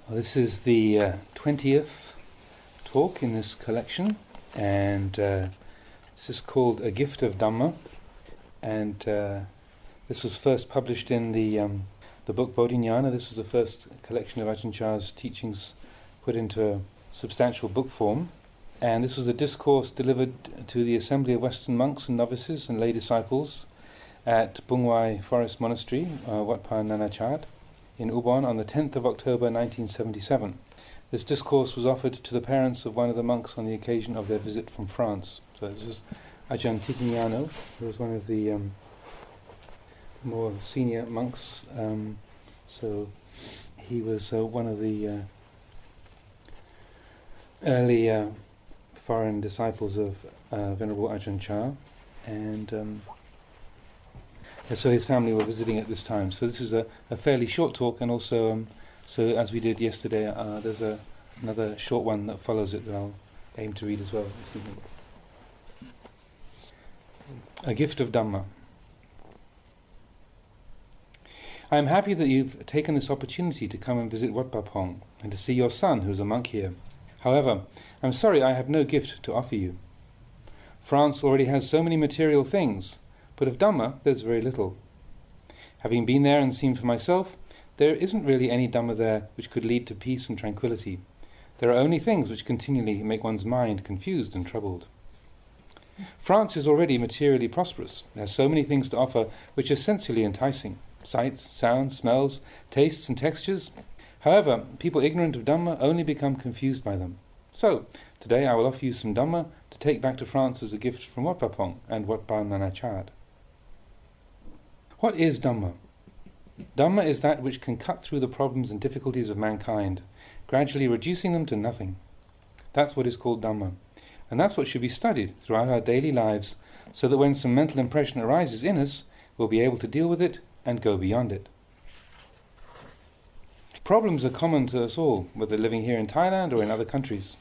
Well, this is the 20th talk in this collection, and this is called A Gift of Dhamma, and this was first published in the book Bodhinyana. This was the first collection of Ajahn Chah's teachings put into a substantial book form, and this was a discourse delivered to the Assembly of Western monks and novices and lay disciples at Bungwai Forest Monastery, Wat Pa Nanachat, in Ubon on the 10th of October 1977. This discourse was offered to the parents of one of the monks on the occasion of their visit from France. So this is Ajahn Chah, who was one of the more senior monks. So he was one of the early foreign disciples of Venerable Ajahn Chah, and so his family were visiting at this time. So this is a fairly short talk, and also, so as we did yesterday, there's another short one that follows it that I'll aim to read as well this evening. A Gift of Dhamma. I am happy that you've taken this opportunity to come and visit Wat Pa Pong, and to see your son, who's a monk here. However, I'm sorry I have no gift to offer you. France already has so many material things, but of Dhamma there's very little. Having been there and seen for myself, there isn't really any Dhamma there which could lead to peace and tranquility. There are only things which continually make one's mind confused and troubled. France is already materially prosperous. It has so many things to offer which are sensually enticing: sights, sounds, smells, tastes and textures. However, people ignorant of Dhamma only become confused by them. So, today I will offer you some Dhamma to take back to France as a gift from Wat Pa Pong and Wat Pa Nanachat. What is Dhamma? Dhamma is that which can cut through the problems and difficulties of mankind, gradually reducing them to nothing. That's what is called Dhamma, and that's what should be studied throughout our daily lives, so that when some mental impression arises in us, we'll be able to deal with it and go beyond it. Problems are common to us all, whether living here in Thailand or in other countries.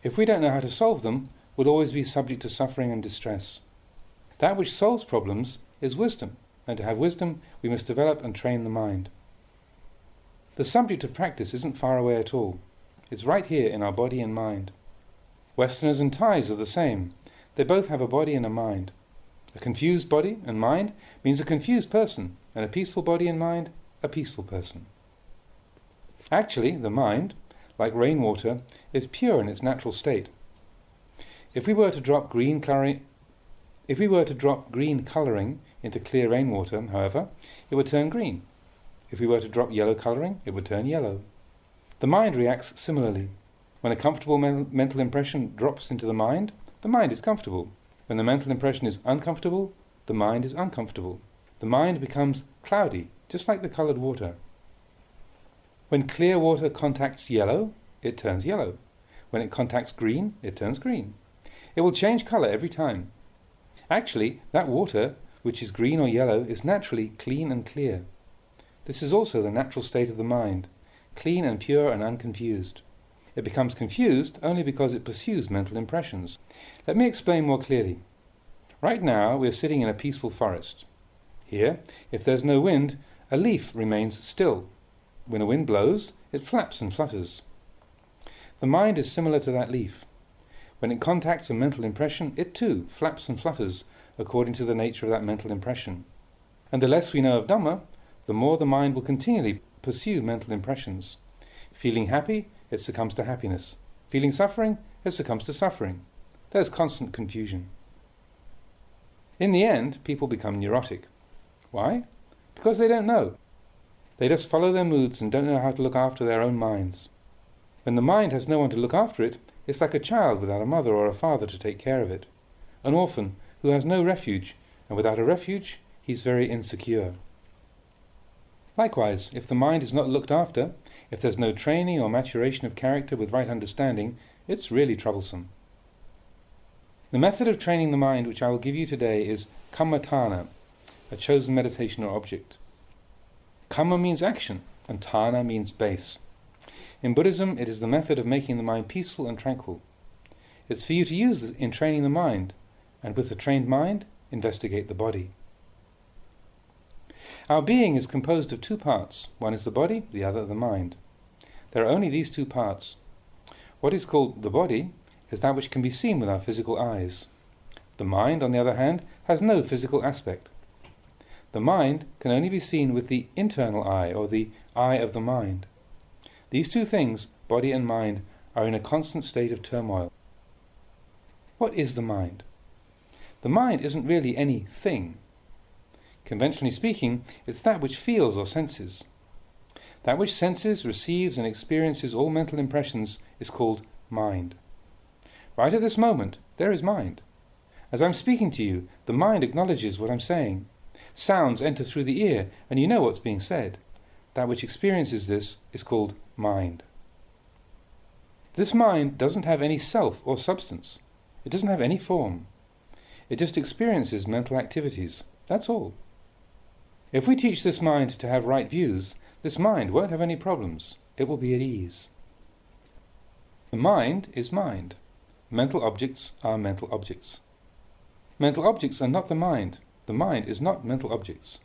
If we don't know how to solve them, we'll always be subject to suffering and distress. That which solves problems is wisdom, and to have wisdom we must develop and train the mind. The subject of practice isn't far away at all. It's right here in our body and mind. Westerners and Thais are the same. They both have a body and a mind. A confused body and mind means a confused person, and a peaceful body and mind, a peaceful person. Actually, the mind, like rainwater, is pure in its natural state. If we were to drop green colouring into clear rainwater, however, it would turn green. If we were to drop yellow colouring, it would turn yellow. The mind reacts similarly. When a comfortable mental impression drops into the mind is comfortable. When the mental impression is uncomfortable, the mind is uncomfortable. The mind becomes cloudy, just like the coloured water. When clear water contacts yellow, it turns yellow. When it contacts green, it turns green. It will change colour every time. Actually, that water, which is green or yellow, is naturally clean and clear. This is also the natural state of the mind, clean and pure and unconfused. It becomes confused only because it pursues mental impressions. Let me explain more clearly. Right now we are sitting in a peaceful forest. Here, if there's no wind, a leaf remains still. When a wind blows, it flaps and flutters. The mind is similar to that leaf. When it contacts a mental impression, it too flaps and flutters according to the nature of that mental impression. And the less we know of Dhamma, the more the mind will continually pursue mental impressions. Feeling happy, it succumbs to happiness. Feeling suffering, it succumbs to suffering. There's constant confusion. In the end, people become neurotic. Why? Because they don't know. They just follow their moods and don't know how to look after their own minds. When the mind has no one to look after it, it's like a child without a mother or a father to take care of it. An orphan who has no refuge, and without a refuge, he's very insecure. Likewise, if the mind is not looked after, if there's no training or maturation of character with right understanding, it's really troublesome. The method of training the mind which I will give you today is kammatthana, a chosen meditation or object. Kamma means action, and thana means base. In Buddhism, it is the method of making the mind peaceful and tranquil. It's for you to use in training the mind, and with the trained mind, investigate the body. Our being is composed of two parts. One is the body, the other the mind. There are only these two parts. What is called the body is that which can be seen with our physical eyes. The mind, on the other hand, has no physical aspect. The mind can only be seen with the internal eye, or the eye of the mind. These two things, body and mind, are in a constant state of turmoil. What is the mind? The mind isn't really any thing. Conventionally speaking, it's that which feels or senses. That which senses, receives, and experiences all mental impressions is called mind. Right at this moment, there is mind. As I'm speaking to you, the mind acknowledges what I'm saying. Sounds enter through the ear, and you know what's being said. That which experiences this is called mind. This mind doesn't have any self or substance. It doesn't have any form. It just experiences mental activities. That's all. If we teach this mind to have right views, this mind won't have any problems. It will be at ease. The mind is mind. Mental objects are mental objects. Mental objects are not the mind. The mind is not mental objects.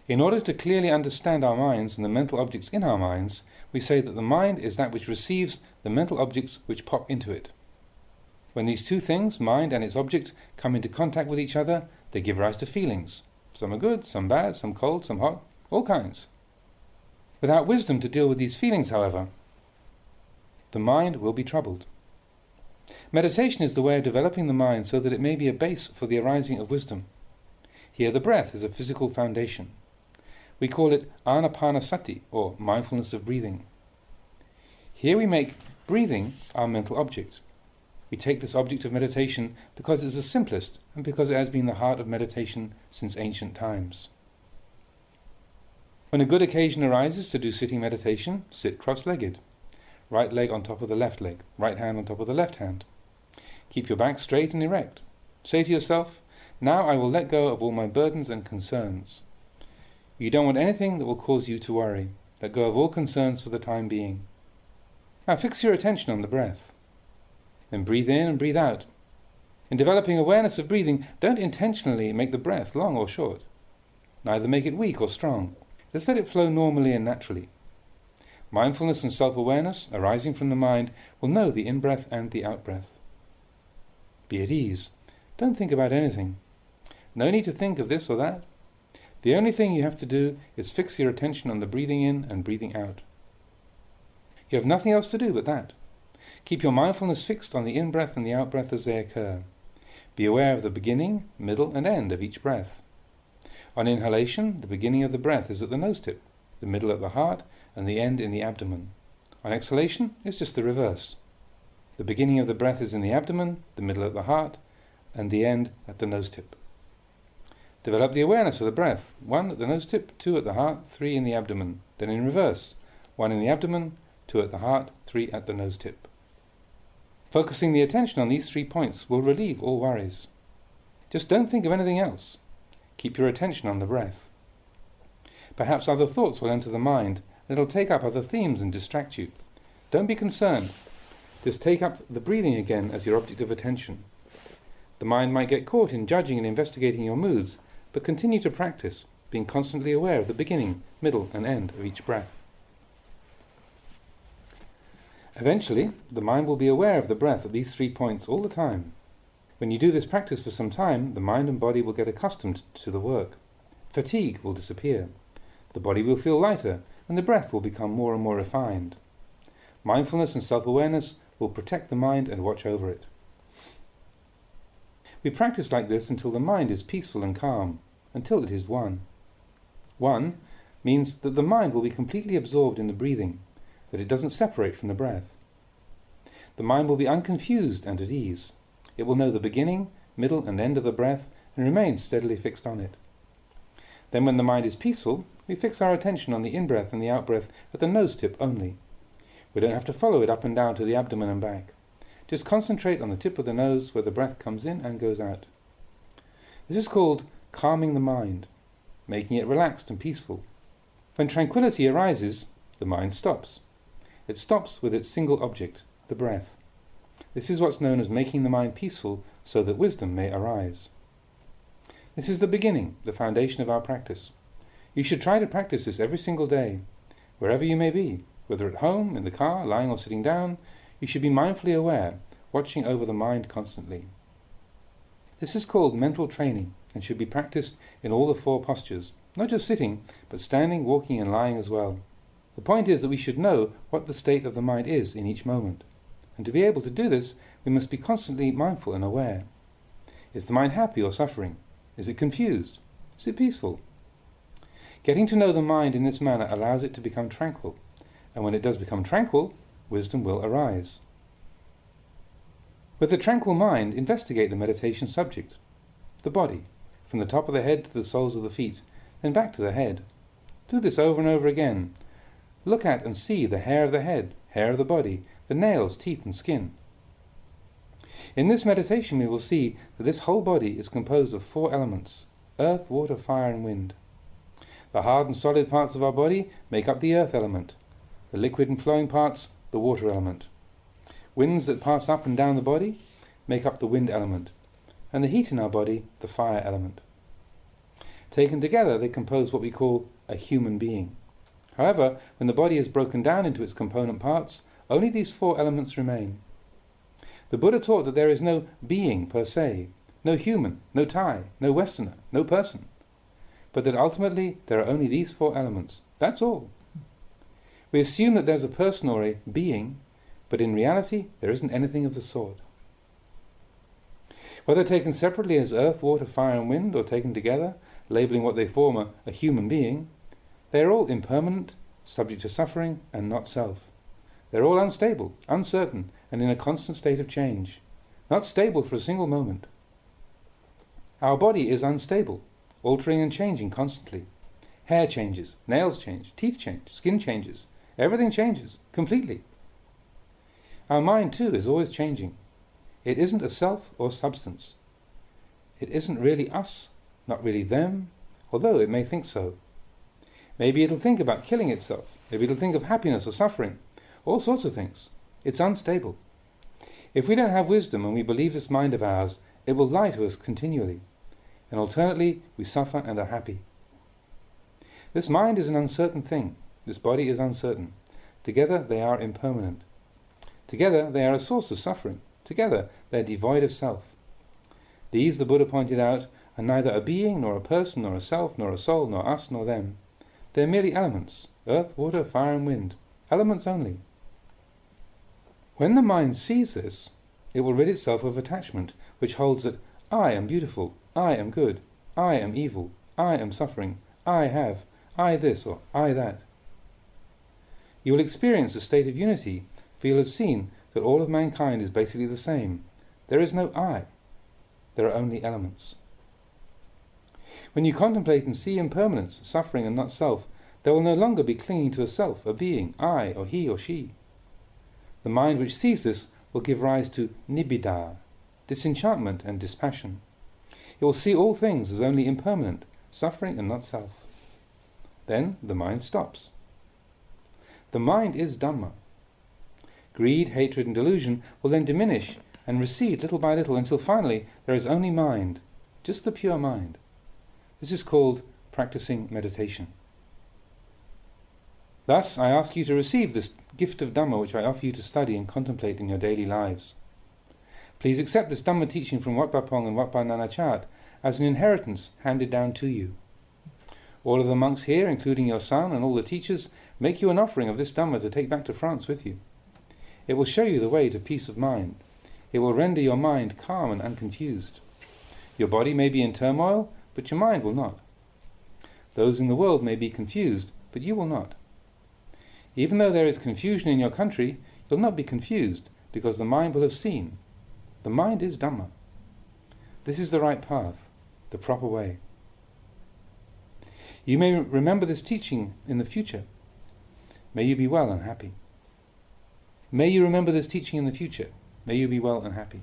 In order to clearly understand our minds and the mental objects in our minds, we say that the mind is that which receives the mental objects which pop into it. When these two things, mind and its object, come into contact with each other, they give rise to feelings. Some are good, some bad, some cold, some hot, all kinds. Without wisdom to deal with these feelings, however, the mind will be troubled. Meditation is the way of developing the mind so that it may be a base for the arising of wisdom. Here the breath is a physical foundation. We call it anapanasati, or mindfulness of breathing. Here we make breathing our mental object. We take this object of meditation because it's the simplest and because it has been the heart of meditation since ancient times. When a good occasion arises to do sitting meditation, sit cross-legged. Right leg on top of the left leg, right hand on top of the left hand. Keep your back straight and erect. Say to yourself, now I will let go of all my burdens and concerns. You don't want anything that will cause you to worry. Let go of all concerns for the time being. Now fix your attention on the breath. Then breathe in and breathe out. In developing awareness of breathing, don't intentionally make the breath long or short. Neither make it weak or strong. Just let it flow normally and naturally. Mindfulness and self-awareness, arising from the mind, will know the in-breath and the out-breath. Be at ease. Don't think about anything. No need to think of this or that. The only thing you have to do is fix your attention on the breathing in and breathing out. You have nothing else to do but that. Keep your mindfulness fixed on the in-breath and the out-breath as they occur. Be aware of the beginning, middle, and end of each breath. On inhalation, the beginning of the breath is at the nose tip, the middle at the heart, and the end in the abdomen. On exhalation, it's just the reverse. The beginning of the breath is in the abdomen, the middle at the heart, and the end at the nose tip. Develop the awareness of the breath, 1 at the nose tip, 2 at the heart, 3 in the abdomen. Then in reverse, 1 in the abdomen, 2 at the heart, 3 at the nose tip. Focusing the attention on these 3 points will relieve all worries. Just don't think of anything else. Keep your attention on the breath. Perhaps other thoughts will enter the mind, and it'll take up other themes and distract you. Don't be concerned. Just take up the breathing again as your object of attention. The mind might get caught in judging and investigating your moods, but continue to practice, being constantly aware of the beginning, middle, and end of each breath. Eventually, the mind will be aware of the breath at these 3 points all the time. When you do this practice for some time, the mind and body will get accustomed to the work. Fatigue will disappear. The body will feel lighter, and the breath will become more and more refined. Mindfulness and self-awareness will protect the mind and watch over it. We practice like this until the mind is peaceful and calm, until it is one. One means that the mind will be completely absorbed in the breathing, that it doesn't separate from the breath. The mind will be unconfused and at ease. It will know the beginning, middle, and end of the breath and remain steadily fixed on it. Then when the mind is peaceful, we fix our attention on the in-breath and the out-breath at the nose tip only. We don't have to follow it up and down to the abdomen and back. Just concentrate on the tip of the nose where the breath comes in and goes out. This is called calming the mind, making it relaxed and peaceful. When tranquility arises, the mind stops. It stops with its single object, the breath. This is what's known as making the mind peaceful so that wisdom may arise. This is the beginning, the foundation of our practice. You should try to practice this every single day, wherever you may be, Whether at home, in the car, lying or sitting down, you should be mindfully aware, watching over the mind constantly. This is called mental training and should be practiced in all the 4 postures, not just sitting, but standing, walking and lying as well. The point is that we should know what the state of the mind is in each moment. And to be able to do this, we must be constantly mindful and aware. Is the mind happy or suffering? Is it confused? Is it peaceful? Getting to know the mind in this manner allows it to become tranquil, and when it does become tranquil, wisdom will arise. With a tranquil mind, investigate the meditation subject, the body, from the top of the head to the soles of the feet, then back to the head. Do this over and over again. Look at and see the hair of the head, hair of the body, the nails, teeth and skin. In this meditation we will see that this whole body is composed of 4 elements: earth, water, fire and wind. The hard and solid parts of our body make up the earth element, the liquid and flowing parts the water element. Winds that pass up and down the body make up the wind element, and the heat in our body the fire element. Taken together they compose what we call a human being. However, when the body is broken down into its component parts, only these 4 elements remain. The Buddha taught that there is no being per se, no human, no Thai, no Westerner, no person, but that ultimately there are only these 4 elements. That's all. We assume that there's a person or a being, but in reality there isn't anything of the sort. Whether taken separately as earth, water, fire and wind, or taken together, labelling what they form a human being, they are all impermanent, subject to suffering, and not self. They're all unstable, uncertain, and in a constant state of change, not stable for a single moment. Our body is unstable, altering and changing constantly. Hair changes, nails change, teeth change, skin changes, everything changes, completely. Our mind too is always changing. It isn't a self or substance. It isn't really us, not really them, although it may think so. Maybe it'll think about killing itself, maybe it'll think of happiness or suffering, all sorts of things. It's unstable. If we don't have wisdom and we believe this mind of ours, it will lie to us continually, and alternately we suffer and are happy. This mind is an uncertain thing. This body is uncertain. Together they are impermanent. Together they are a source of suffering. Together they are devoid of self. These, the Buddha pointed out, are neither a being, nor a person, nor a self, nor a soul, nor us, nor them. They are merely elements, earth, water, fire and wind. Elements only. When the mind sees this, it will rid itself of attachment, which holds that I am beautiful, I am good, I am evil, I am suffering, I have, I this, or I that. You will experience a state of unity, for you will have seen that all of mankind is basically the same. There is no I. There are only elements. When you contemplate and see impermanence, suffering and not self, there will no longer be clinging to a self, a being, I, or he or she. The mind which sees this will give rise to nibbida, disenchantment and dispassion. It will see all things as only impermanent, suffering and not self. Then the mind stops. The mind is Dhamma. Greed, hatred and delusion will then diminish and recede little by little until finally there is only mind, just the pure mind. This is called practicing meditation. Thus, I ask you to receive this gift of Dhamma which I offer you to study and contemplate in your daily lives. Please accept this Dhamma teaching from Wat Pah Pong and Wat Pah Nanachat as an inheritance handed down to you. All of the monks here, including your son and all the teachers, make you an offering of this Dhamma to take back to France with you. It will show you the way to peace of mind. It will render your mind calm and unconfused. Your body may be in turmoil, but your mind will not. Those in the world may be confused, but you will not. Even though there is confusion in your country, you'll not be confused, because the mind will have seen. The mind is Dhamma. This is the right path, the proper way. You may remember this teaching in the future. May you be well and happy. May you remember this teaching in the future. May you be well and happy.